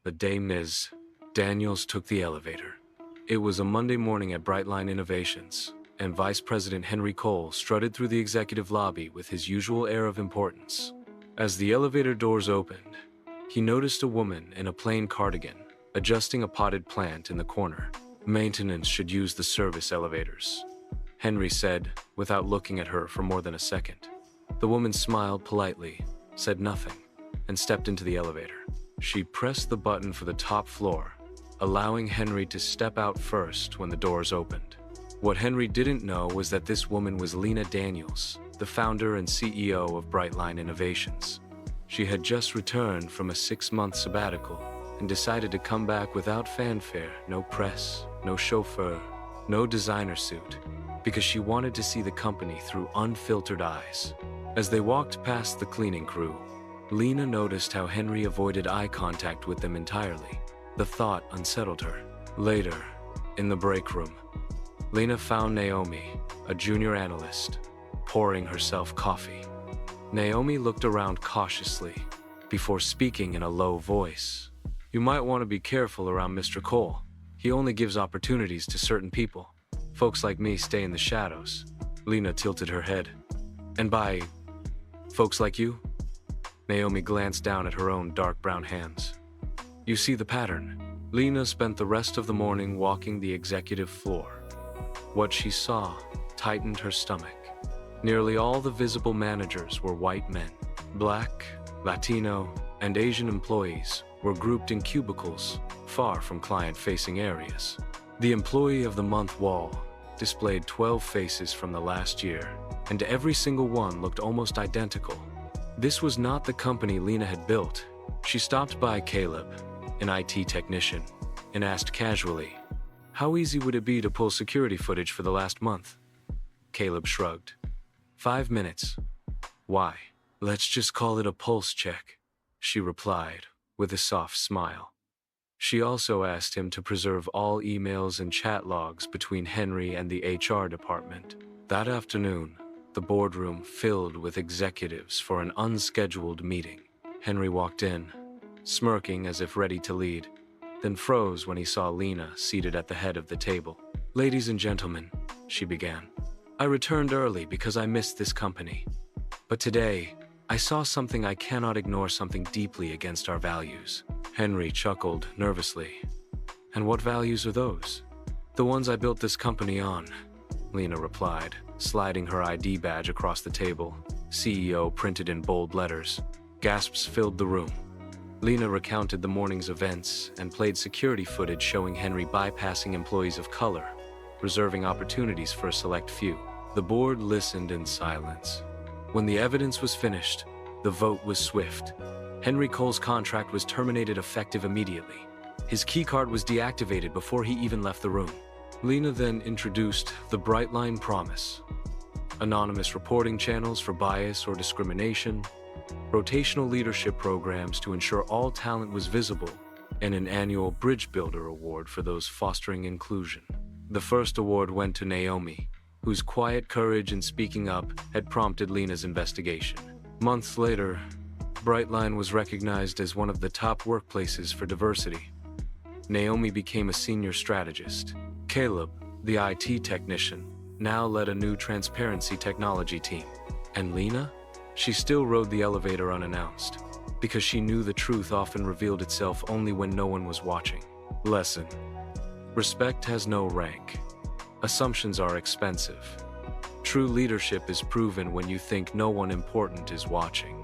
the day Ms. Daniels took the elevator. It was a Monday morning at Brightline Innovations, and Vice President Henry Cole strutted through the executive lobby with his usual air of importance. As the elevator doors opened, he noticed a woman in a plain cardigan, adjusting a potted plant in the corner. "Maintenance should use the service elevators," Henry said, without looking at her for more than a second. The woman smiled politely, said nothing, and stepped into the elevator. She pressed the button for the top floor, allowing Henry to step out first when the doors opened. What Henry didn't know was that this woman was Lena Daniels, the founder and CEO of Brightline Innovations. She had just returned from a 6-month sabbatical and decided to come back without fanfare, no press, no chauffeur, no designer suit, because she wanted to see the company through unfiltered eyes. As they walked past the cleaning crew, Lena noticed how Henry avoided eye contact with them entirely. The thought unsettled her. Later, in the break room, Lena found Naomi, a junior analyst, pouring herself coffee. Naomi looked around cautiously before speaking in a low voice. "You might want to be careful around Mr. Cole. He only gives opportunities to certain people. Folks like me stay in the shadows." Lena tilted her head. "And by folks like you?" Naomi glanced down at her own dark brown hands. "You see the pattern." Lena spent the rest of the morning walking the executive floor. What she saw tightened her stomach. Nearly all the visible managers were white men. Black, Latino, and Asian employees were grouped in cubicles, far from client-facing areas. The Employee of the Month wall displayed 12 faces from the last year, and every single one looked almost identical. This was not the company Lena had built. She stopped by Caleb, an IT technician, and asked casually, "How easy would it be to pull security footage for the last month?" Caleb shrugged. 5 minutes. "Why? Let's just call it a pulse check," she replied, with a soft smile. She also asked him to preserve all emails and chat logs between Henry and the HR department. That afternoon, the boardroom filled with executives for an unscheduled meeting. Henry walked in, smirking as if ready to lead, then froze when he saw Lena seated at the head of the table. "Ladies and gentlemen," she began, "I returned early because I missed this company. But today, I saw something I cannot ignore, something deeply against our values." Henry chuckled nervously. "And what values are those?" "The ones I built this company on," Lena replied, sliding her ID badge across the table, CEO printed in bold letters. Gasps filled the room. Lena recounted the morning's events and played security footage showing Henry bypassing employees of color, reserving opportunities for a select few. The board listened in silence. When the evidence was finished, the vote was swift. Henry Cole's contract was terminated effective immediately. His keycard was deactivated before he even left the room. Lena then introduced the Brightline Promise: anonymous reporting channels for bias or discrimination, rotational leadership programs to ensure all talent was visible, and an annual Bridge Builder Award for those fostering inclusion. The first award went to Naomi, whose quiet courage in speaking up had prompted Lena's investigation. Months later, Brightline was recognized as one of the top workplaces for diversity. Naomi became a senior strategist. Caleb, the IT technician, now led a new transparency technology team. And Lena? She still rode the elevator unannounced, because she knew the truth often revealed itself only when no one was watching. Lesson: respect has no rank. Assumptions are expensive. True leadership is proven when you think no one important is watching.